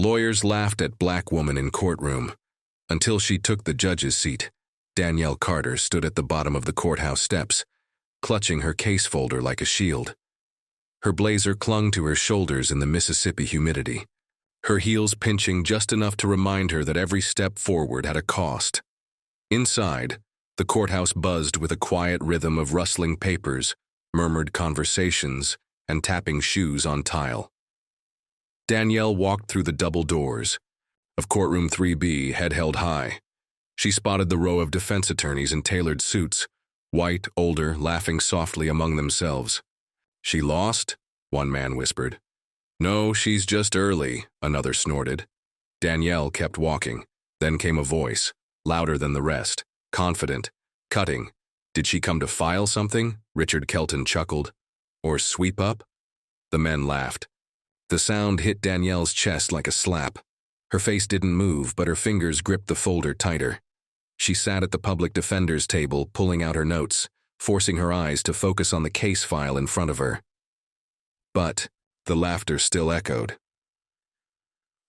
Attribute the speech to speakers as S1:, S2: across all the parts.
S1: Lawyers laughed at black woman in courtroom. Until she took the judge's seat, Danielle Carter stood at the bottom of the courthouse steps, clutching her case folder like a shield. Her blazer clung to her shoulders in the Mississippi humidity, her heels pinching just enough to remind her that every step forward had a cost. Inside, the courthouse buzzed with a quiet rhythm of rustling papers, murmured conversations, and tapping shoes on tile. Danielle walked through the double doors of Courtroom 3B, head held high. She spotted the row of defense attorneys in tailored suits, white, older, laughing softly among themselves. "She lost?" one man whispered. "No, she's just early," another snorted. Danielle kept walking. Then came a voice, louder than the rest, confident, cutting. "Did she come to file something?" Richard Kelton chuckled. "Or sweep up?" The men laughed. The sound hit Danielle's chest like a slap. Her face didn't move, but her fingers gripped the folder tighter. She sat at the public defender's table, pulling out her notes, forcing her eyes to focus on the case file in front of her. But the laughter still echoed.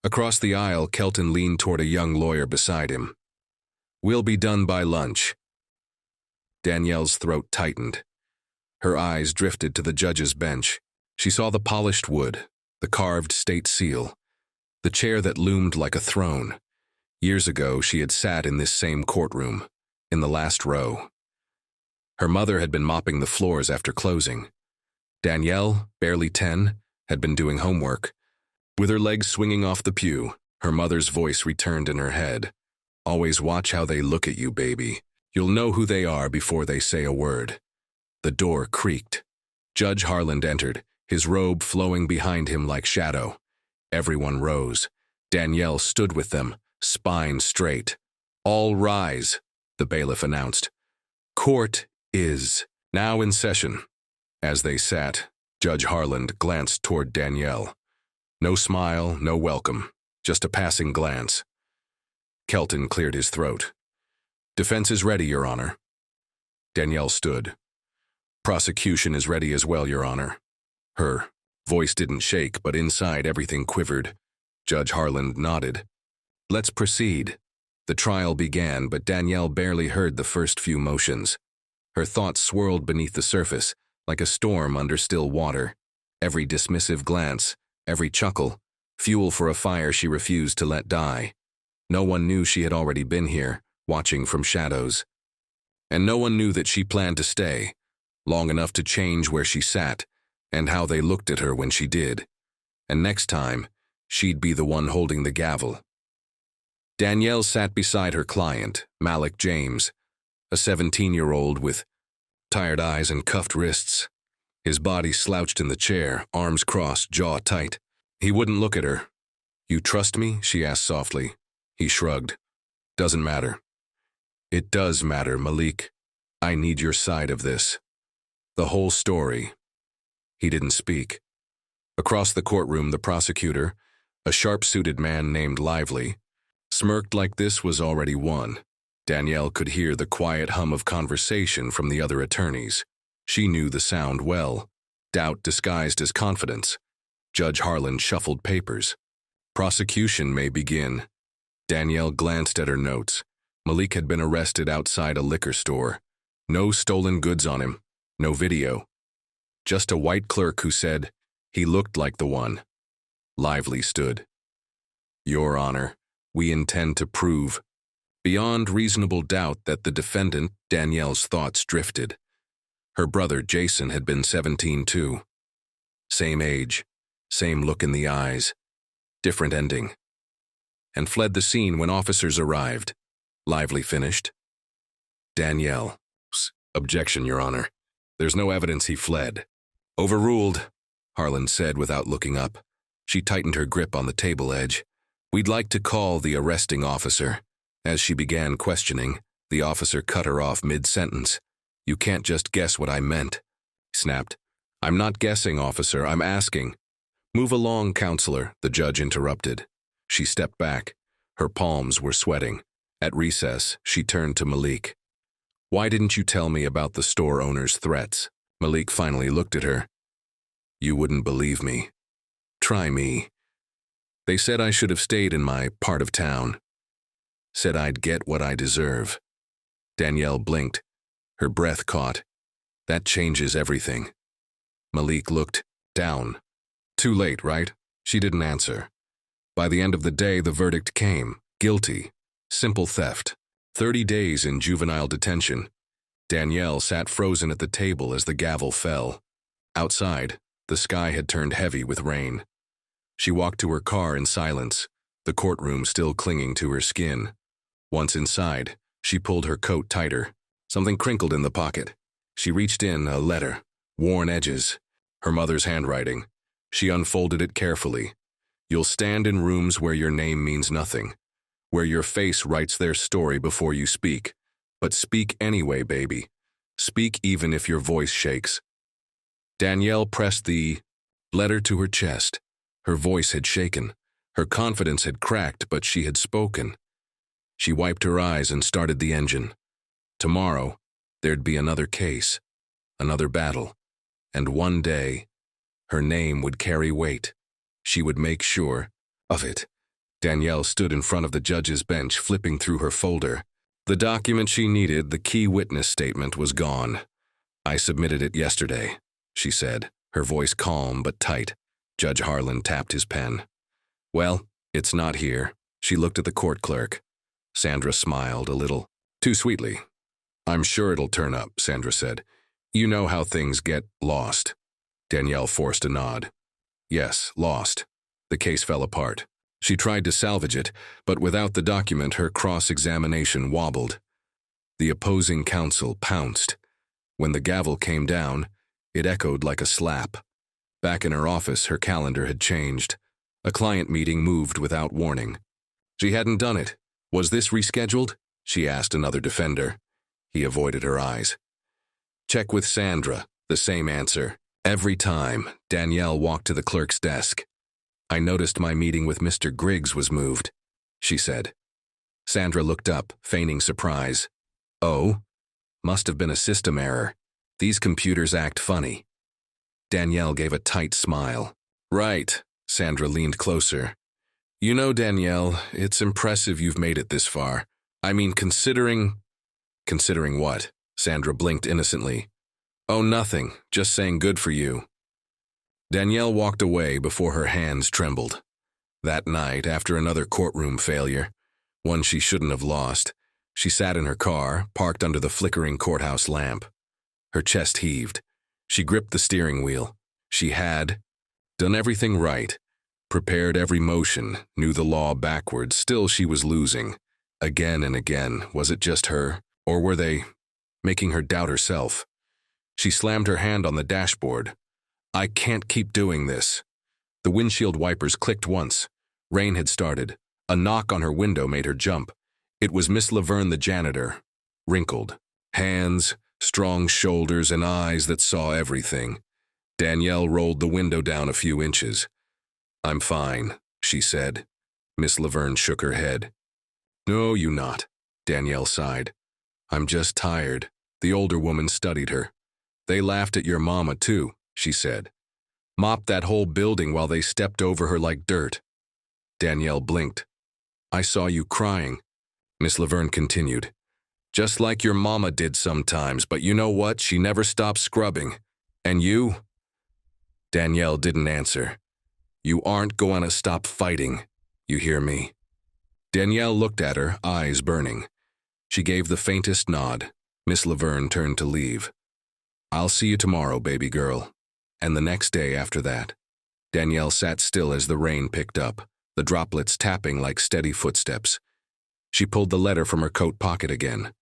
S1: Across the aisle, Kelton leaned toward a young lawyer beside him. "We'll be done by lunch." Danielle's throat tightened. Her eyes drifted to the judge's bench. She saw the polished wood, the carved state seal, the chair that loomed like a throne. Years ago, she had sat in this same courtroom, in the last row. Her mother had been mopping the floors after closing. Danielle, barely 10, had been doing homework. With her legs swinging off the pew, her mother's voice returned in her head. "Always watch how they look at you, baby. You'll know who they are before they say a word." The door creaked. Judge Harland entered, his robe flowing behind him like shadow. Everyone rose. Danielle stood with them, spine straight. "All rise," the bailiff announced. "Court is now in session." As they sat, Judge Harland glanced toward Danielle. No smile, no welcome, just a passing glance. Kelton cleared his throat. "Defense is ready, Your Honor." Danielle stood. "Prosecution is ready as well, Your Honor." Her voice didn't shake, but inside everything quivered. Judge Harland nodded. "Let's proceed." The trial began, but Danielle barely heard the first few motions. Her thoughts swirled beneath the surface, like a storm under still water. Every dismissive glance, every chuckle, fuel for a fire she refused to let die. No one knew she had already been here, watching from shadows. And no one knew that she planned to stay, long enough to change where she sat, and how they looked at her when she did. And next time, she'd be the one holding the gavel. Danielle sat beside her client, Malik James, a 17-year-old with tired eyes and cuffed wrists. His body slouched in the chair, arms crossed, jaw tight. He wouldn't look at her. "You trust me?" she asked softly. He shrugged. "Doesn't matter." "It does matter, Malik. I need your side of this. The whole story." He didn't speak. Across the courtroom, the prosecutor, a sharp-suited man named Lively, smirked like this was already won. Danielle could hear the quiet hum of conversation from the other attorneys. She knew the sound well, doubt disguised as confidence. Judge Harland shuffled papers. "Prosecution may begin." Danielle glanced at her notes. Malik had been arrested outside a liquor store. No stolen goods on him, no video. Just a white clerk who said, "He looked like the one." Lively stood. "Your Honor, we intend to prove beyond reasonable doubt that the defendant," Danielle's thoughts drifted. Her brother, Jason, had been 17 too. Same age, same look in the eyes, different ending. And fled the scene when officers arrived. Lively finished. Danielle. "Objection, Your Honor. There's no evidence he fled." "Overruled," Harland said without looking up. She tightened her grip on the table edge. "We'd like to call the arresting officer." As she began questioning, the officer cut her off mid-sentence. "You can't just guess what I meant," he snapped. "I'm not guessing, officer, I'm asking." "Move along, counselor," the judge interrupted. She stepped back. Her palms were sweating. At recess, she turned to Malik. "Why didn't you tell me about the store owner's threats?" Malik finally looked at her. "You wouldn't believe me. Try me." They said I should have stayed in my part of town. Said I'd get what I deserve. Danielle blinked. Her breath caught. That changes everything. Malik looked down. Too late, right? She didn't answer. By the end of the day, the verdict came. Guilty. Simple theft. 30 days in juvenile detention. Danielle sat frozen at the table as the gavel fell. Outside, the sky had turned heavy with rain. She walked to her car in silence, the courtroom still clinging to her skin. Once inside, she pulled her coat tighter. Something crinkled in the pocket. She reached in, a letter, worn edges, her mother's handwriting. She unfolded it carefully. You'll stand in rooms where your name means nothing, where your face writes their story before you speak. But speak anyway, baby. Speak even if your voice shakes. Danielle pressed the letter to her chest. Her voice had shaken. Her confidence had cracked, but she had spoken. She wiped her eyes and started the engine. Tomorrow, there'd be another case, another battle, and one day, her name would carry weight. She would make sure of it. Danielle stood in front of the judge's bench, flipping through her folder. The document she needed, the key witness statement, was gone. I submitted it yesterday, she said, her voice calm but tight. Judge Harlan tapped his pen. Well, it's not here. She looked at the court clerk. Sandra smiled a little, too sweetly. I'm sure it'll turn up, Sandra said. You know how things get lost. Danielle forced a nod. Yes, lost. The case fell apart. She tried to salvage it, but without the document, her cross-examination wobbled. The opposing counsel pounced. When the gavel came down, it echoed like a slap. Back in her office, her calendar had changed. A client meeting moved without warning. She hadn't done it. Was this rescheduled? She asked another defender. He avoided her eyes. Check with Sandra. The same answer. Every time, Danielle walked to the clerk's desk. I noticed my meeting with Mr. Griggs was moved, she said. Sandra looked up, feigning surprise. Oh? Must have been a system error. These computers act funny. Danielle gave a tight smile. Right. Sandra leaned closer. You know, Danielle, it's impressive you've made it this far. I mean, considering... Considering what? Sandra blinked innocently. Oh, nothing. Just saying good for you. Danielle walked away before her hands trembled. That night, after another courtroom failure, one she shouldn't have lost, she sat in her car, parked under the flickering courthouse lamp. Her chest heaved. She gripped the steering wheel. She had done everything right, prepared every motion, knew the law backwards. Still, she was losing. Again and again. Was it just her? Or were they making her doubt herself? She slammed her hand on the dashboard. I can't keep doing this. The windshield wipers clicked once. Rain had started. A knock on her window made her jump. It was Miss Laverne, the janitor. Wrinkled. Hands, strong shoulders, and eyes that saw everything. Danielle rolled the window down a few inches. I'm fine, she said. Miss Laverne shook her head. No, you not, Danielle sighed. I'm just tired. The older woman studied her. They laughed at your mama, too, she said. Mopped that whole building while they stepped over her like dirt. Danielle blinked. I saw you crying. Miss Laverne continued. Just like your mama did sometimes, but you know what? She never stopped scrubbing. And you? Danielle didn't answer. You aren't going to stop fighting. You hear me? Danielle looked at her, eyes burning. She gave the faintest nod. Miss Laverne turned to leave. I'll see you tomorrow, baby girl. And the next day after that. Danielle sat still as the rain picked up, the droplets tapping like steady footsteps. She pulled the letter from her coat pocket again.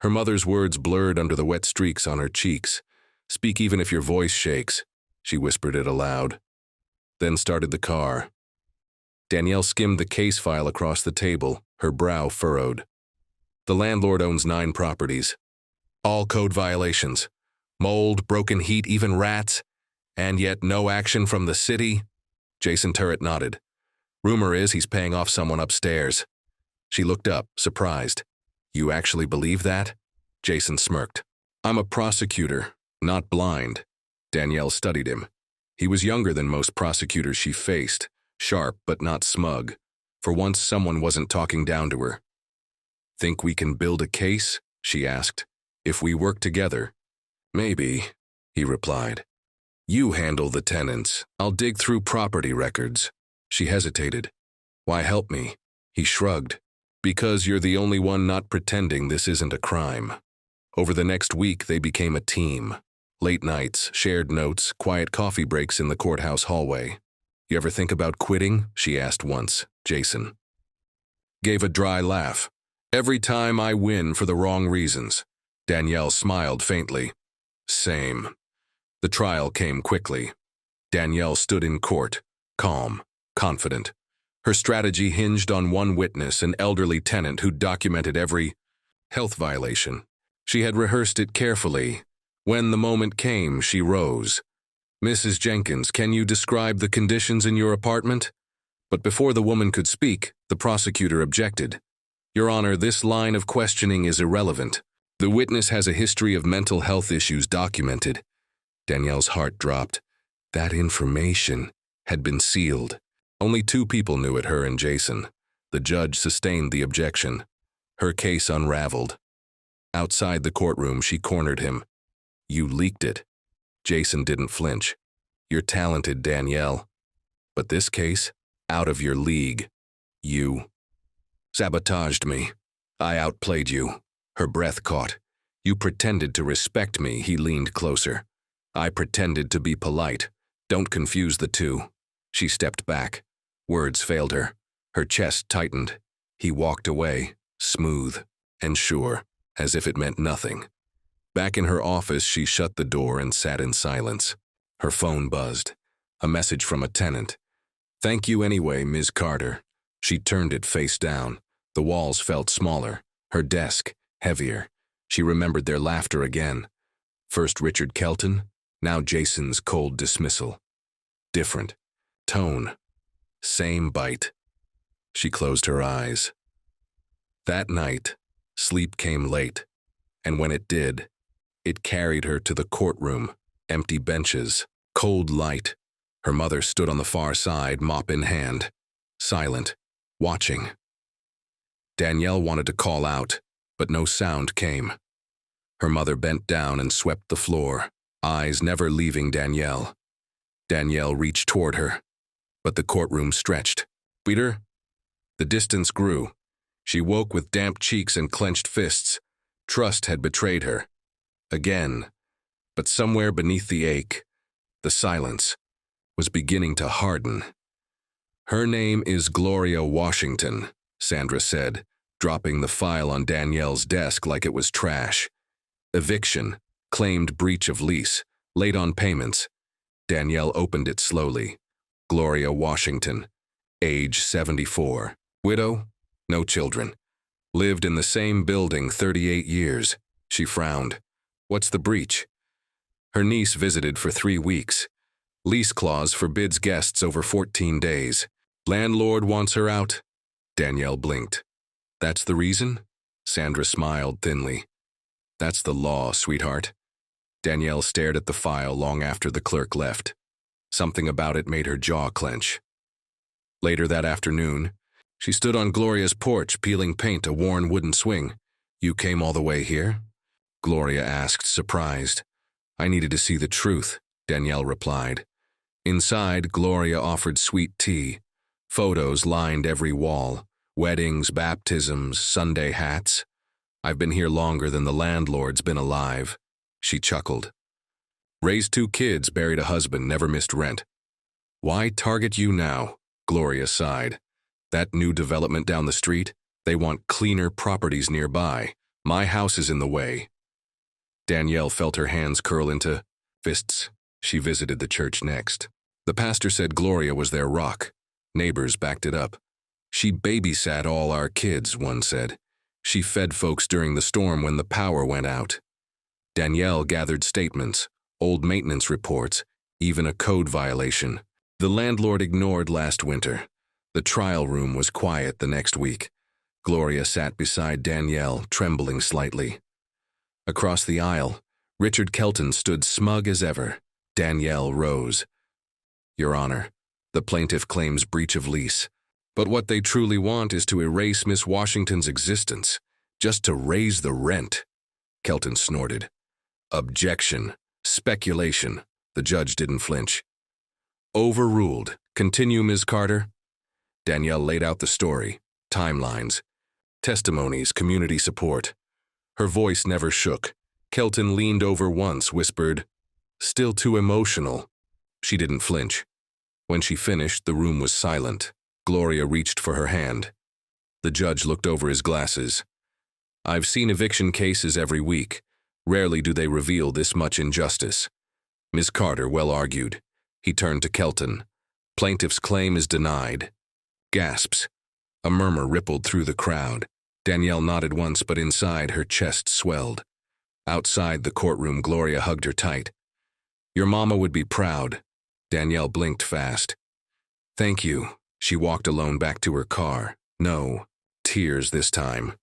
S1: Her mother's words blurred under the wet streaks on her cheeks. Speak even if your voice shakes. She whispered it aloud. Then started the car. Danielle skimmed the case file across the table, her brow furrowed. The landlord owns 9 properties. All code violations. Mold, broken heat, even rats. And yet no action from the city? Jason Turrett nodded. Rumor is he's paying off someone upstairs. She looked up, surprised. You actually believe that? Jason smirked. I'm a prosecutor, not blind. Danielle studied him. He was younger than most prosecutors she faced, sharp but not smug. For once, someone wasn't talking down to her. "Think we can build a case?" she asked. "If we work together?" "Maybe," he replied. "You handle the tenants. I'll dig through property records." She hesitated. "Why help me?" He shrugged. "Because you're the only one not pretending this isn't a crime." Over the next week, they became a team. Late nights, shared notes, quiet coffee breaks in the courthouse hallway. "You ever think about quitting?" she asked once. Jason gave a dry laugh. "Every time I win for the wrong reasons." Danielle smiled faintly. "Same." The trial came quickly. Danielle stood in court, calm, confident. Her strategy hinged on one witness, an elderly tenant who documented every health violation. She had rehearsed it carefully. When the moment came, she rose. "Mrs. Jenkins, can you describe the conditions in your apartment?" But before the woman could speak, the prosecutor objected. "Your Honor, this line of questioning is irrelevant. The witness has a history of mental health issues documented." Danielle's heart dropped. That information had been sealed. Only 2 people knew it, her and Jason. The judge sustained the objection. Her case unraveled. Outside the courtroom, she cornered him. "You leaked it." Jason didn't flinch. "You're talented, Danielle. But this case? Out of your league. You sabotaged me. I outplayed you." Her breath caught. "You pretended to respect me." He leaned closer. "I pretended to be polite. Don't confuse the two." She stepped back. Words failed her. Her chest tightened. He walked away, smooth and sure, as if it meant nothing. Back in her office, she shut the door and sat in silence. Her phone buzzed. A message from a tenant. "Thank you anyway, Ms. Carter." She turned it face down. The walls felt smaller. Her desk, heavier. She remembered their laughter again. First Richard Kelton, now Jason's cold dismissal. Different. Tone. Same bite. She closed her eyes. That night, sleep came late. And when it did, it carried her to the courtroom. Empty benches. Cold light. Her mother stood on the far side, mop in hand. Silent. Watching. Danielle wanted to call out, but no sound came. Her mother bent down and swept the floor, eyes never leaving Danielle. Danielle reached toward her, but the courtroom stretched. "Peter?" The distance grew. She woke with damp cheeks and clenched fists. Trust had betrayed her. Again. But somewhere beneath the ache, the silence, was beginning to harden. "Her name is Gloria Washington," Sandra said, dropping the file on Danielle's desk like it was trash. "Eviction, claimed breach of lease, late on payments." Danielle opened it slowly. Gloria Washington, age 74. Widow, no children. Lived in the same building 38 years. She frowned. "What's the breach?" "Her niece visited for 3 weeks. Lease clause forbids guests over 14 days. Landlord wants her out." Danielle blinked. "That's the reason?" Sandra smiled thinly. "That's the law, sweetheart." Danielle stared at the file long after the clerk left. Something about it made her jaw clench. Later that afternoon, she stood on Gloria's porch peeling paint a worn wooden swing. "You came all the way here?" Gloria asked, surprised. "I needed to see the truth," Danielle replied. Inside, Gloria offered sweet tea. Photos lined every wall. Weddings, baptisms, Sunday hats. "I've been here longer than the landlord's been alive." She chuckled. "Raised 2 kids, buried a husband, never missed rent." "Why target you now?" Gloria sighed. "That new development down the street, they want cleaner properties nearby. My house is in the way." Danielle felt her hands curl into fists. She visited the church next. The pastor said Gloria was their rock. Neighbors backed it up. "She babysat all our kids," one said. "She fed folks during the storm when the power went out." Danielle gathered statements, old maintenance reports, even a code violation. The landlord ignored last winter. The trial room was quiet the next week. Gloria sat beside Danielle, trembling slightly. Across the aisle, Richard Kelton stood smug as ever. Danielle rose. "Your Honor, The plaintiff claims breach of lease. But what they truly want is to erase Miss Washington's existence, just to raise the rent. Kelton snorted. Objection. Speculation. The judge didn't flinch. Overruled. Continue, Ms. Carter. Danielle laid out the story, timelines, testimonies, community support. Her voice never shook. Kelton leaned over once, whispered, "Still too emotional." She didn't flinch. When she finished, the room was silent. Gloria reached for her hand. The judge looked over his glasses. I've seen eviction cases every week. Rarely do they reveal this much injustice. Ms. Carter well argued. He turned to Kelton. Plaintiff's claim is denied. Gasps. A murmur rippled through the crowd. Danielle nodded once, but inside her chest swelled. Outside the courtroom, Gloria hugged her tight. Your mama would be proud. Danielle blinked fast. Thank you. She walked alone back to her car. No tears this time.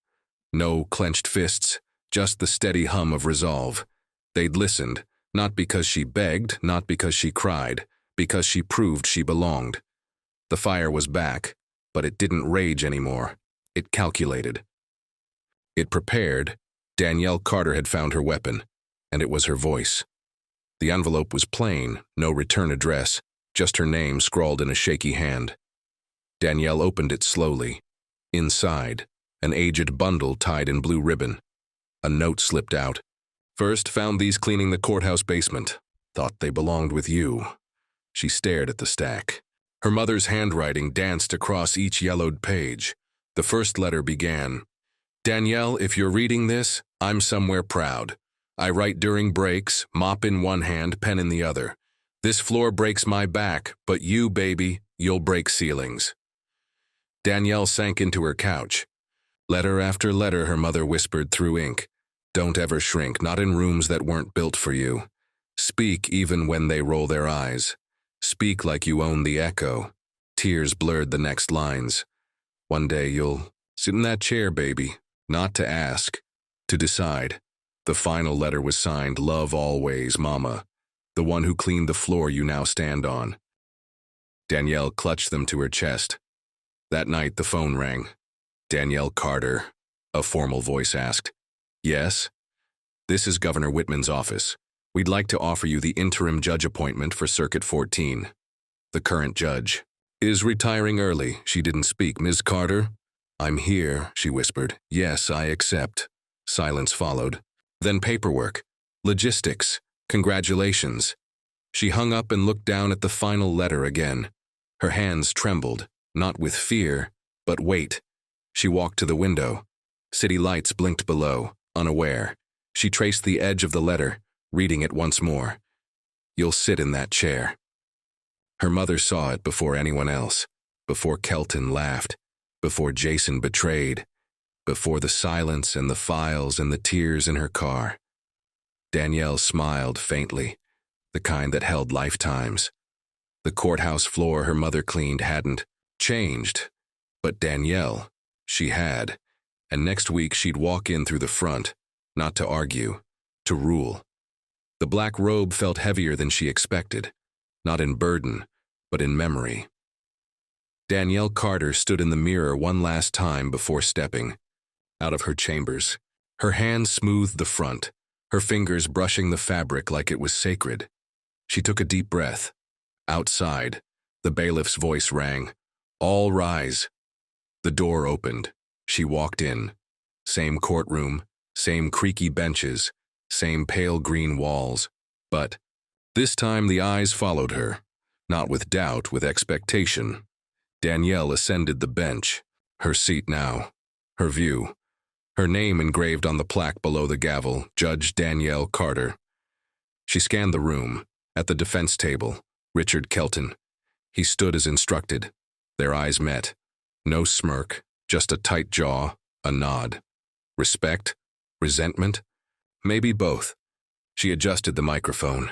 S1: No clenched fists, just the steady hum of resolve. They'd listened, not because she begged, not because she cried, because she proved she belonged. The fire was back, but it didn't rage anymore. It calculated. It prepared. Danielle Carter had found her weapon, and it was her voice. The envelope was plain, no return address, just her name scrawled in a shaky hand. Danielle opened it slowly. Inside, an aged bundle tied in blue ribbon. A note slipped out. First found these cleaning the courthouse basement. Thought they belonged with you. She stared at the stack. Her mother's handwriting danced across each yellowed page. The first letter began, Danielle, if you're reading this, I'm somewhere proud. I write during breaks, mop in one hand, pen in the other. This floor breaks my back, but you, baby, you'll break ceilings. Danielle sank into her couch. Letter after letter, her mother whispered through ink. Don't ever shrink, not in rooms that weren't built for you. Speak even when they roll their eyes. Speak like you own the echo. Tears blurred the next lines. One day you'll sit in that chair, baby, not to ask, to decide. The final letter was signed, Love always, Mama, the one who cleaned the floor you now stand on. Danielle clutched them to her chest. That night the phone rang. Danielle Carter, a formal voice asked. Yes? This is Governor Whitman's office. We'd like to offer you the interim judge appointment for Circuit 14. The current judge is retiring early. She didn't speak. Ms. Carter? I'm here, she whispered. Yes, I accept. Silence followed. Then paperwork. Logistics. Congratulations. She hung up and looked down at the final letter again. Her hands trembled, not with fear, but weight. She walked to the window. City lights blinked below, unaware. She traced the edge of the letter, reading it once more. You'll sit in that chair. Her mother saw it before anyone else, before Kelton laughed, before Jason betrayed, before the silence and the files and the tears in her car. Danielle smiled faintly, the kind that held lifetimes. The courthouse floor her mother cleaned hadn't changed, but Danielle, she had, and next week she'd walk in through the front, not to argue, to rule. The black robe felt heavier than she expected, not in burden, but in memory. Danielle Carter stood in the mirror one last time before stepping out of her chambers. Her hand smoothed the front, her fingers brushing the fabric like it was sacred. She took a deep breath. Outside, the bailiff's voice rang, All rise. The door opened. She walked in. Same courtroom, same creaky benches, same pale green walls. But this time the eyes followed her, not with doubt, with expectation. Danielle ascended the bench, her seat now, her view. Her name engraved on the plaque below the gavel, Judge Danielle Carter. She scanned the room. At the defense table, Richard Kelton. He stood as instructed. Their eyes met. No smirk, just a tight jaw, a nod. Respect? Resentment? Maybe both. She adjusted the microphone.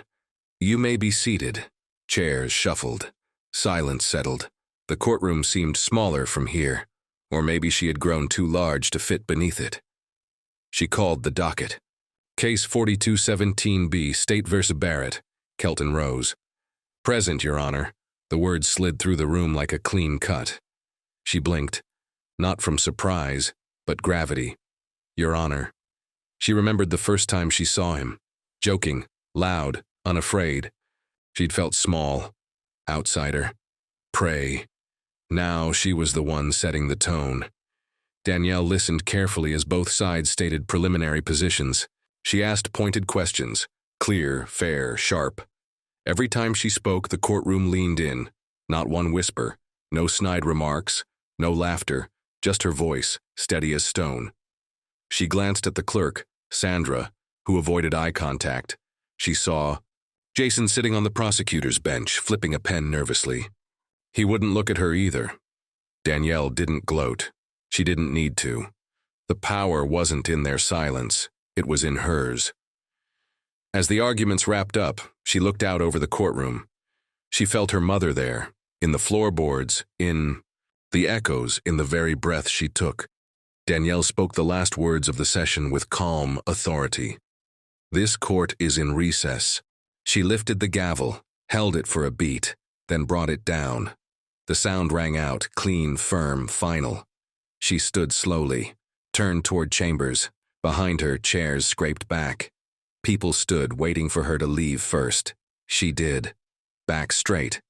S1: You may be seated. Chairs shuffled. Silence settled. The courtroom seemed smaller from here. Or maybe she had grown too large to fit beneath it. She called the docket. Case 4217B, State v. Barrett. Kelton rose. Present, Your Honor. The words slid through the room like a clean cut. She blinked, not from surprise, but gravity. Your Honor. She remembered the first time she saw him. Joking, loud, unafraid. She'd felt small, outsider, prey. Now she was the one setting the tone. Danielle listened carefully as both sides stated preliminary positions. She asked pointed questions, clear, fair, sharp. Every time she spoke, the courtroom leaned in. Not one whisper, no snide remarks, no laughter, just her voice, steady as stone. She glanced at the clerk, Sandra, who avoided eye contact. She saw Jason sitting on the prosecutor's bench, flipping a pen nervously. He wouldn't look at her either. Danielle didn't gloat. She didn't need to. The power wasn't in their silence. It was in hers. As the arguments wrapped up, she looked out over the courtroom. She felt her mother there, in the floorboards, in the echoes, in the very breath she took. Danielle spoke the last words of the session with calm authority. This court is in recess. She lifted the gavel, held it for a beat, then brought it down. The sound rang out, clean, firm, final. She stood slowly, turned toward chambers. Behind her, chairs scraped back. People stood, waiting for her to leave first. She did. Back straight.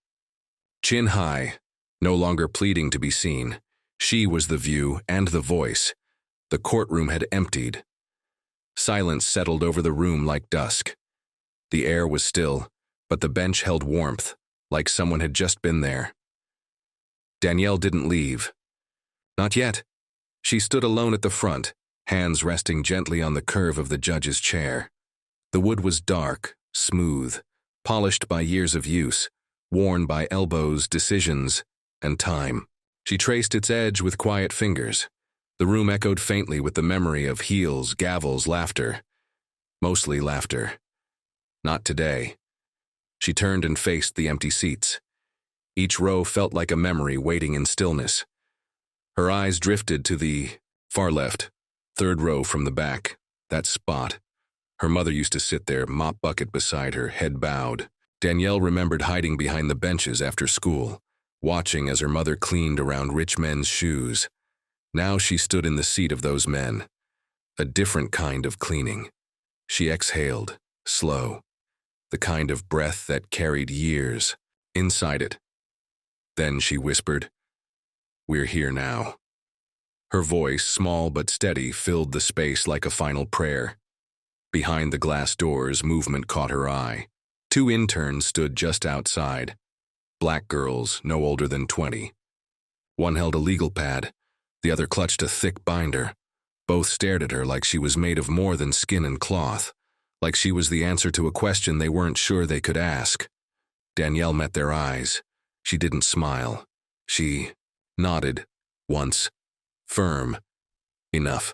S1: Chin high, no longer pleading to be seen. She was the view and the voice. The courtroom had emptied. Silence settled over the room like dusk. The air was still, but the bench held warmth, like someone had just been there. Danielle didn't leave. Not yet. She stood alone at the front, hands resting gently on the curve of the judge's chair. The wood was dark, smooth, polished by years of use, worn by elbows, decisions, and time. She traced its edge with quiet fingers. The room echoed faintly with the memory of heels, gavels, laughter. Mostly laughter. Not today. She turned and faced the empty seats. Each row felt like a memory waiting in stillness. Her eyes drifted to the far left, third row from the back, that spot. Her mother used to sit there, mop bucket beside her, head bowed. Danielle remembered hiding behind the benches after school, watching as her mother cleaned around rich men's shoes. Now she stood in the seat of those men. A different kind of cleaning. She exhaled, slow. The kind of breath that carried years. Inside it. Then she whispered, "We're here now." Her voice, small but steady, filled the space like a final prayer. Behind the glass doors, movement caught her eye. 2 interns stood just outside. Black girls, no older than 20. One held a legal pad. The other clutched a thick binder. Both stared at her like she was made of more than skin and cloth, like she was the answer to a question they weren't sure they could ask. Danielle met their eyes. She didn't smile. She nodded, once. Firm. Enough.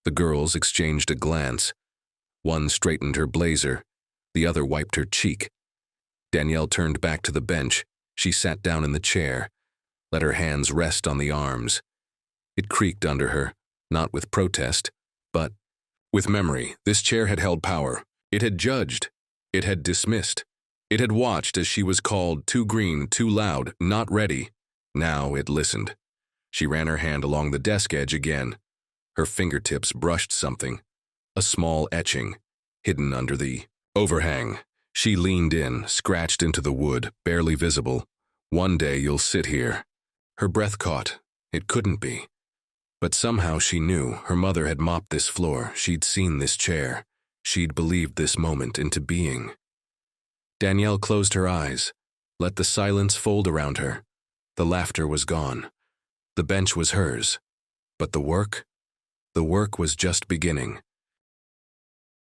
S1: The girls exchanged a glance. One straightened her blazer. The other wiped her cheek. Danielle turned back to the bench. She sat down in the chair, let her hands rest on the arms. It creaked under her, not with protest, but with memory. This chair had held power. It had judged. It had dismissed. It had watched as she was called too green, too loud, not ready. Now it listened. She ran her hand along the desk edge again. Her fingertips brushed something. A small etching, hidden under the overhang. She leaned in, scratched into the wood, barely visible. "One day you'll sit here." Her breath caught. It couldn't be. But somehow she knew her mother had mopped this floor. She'd seen this chair. She'd believed this moment into being. Danielle closed her eyes, let the silence fold around her. The laughter was gone. The bench was hers. But the work? The work was just beginning.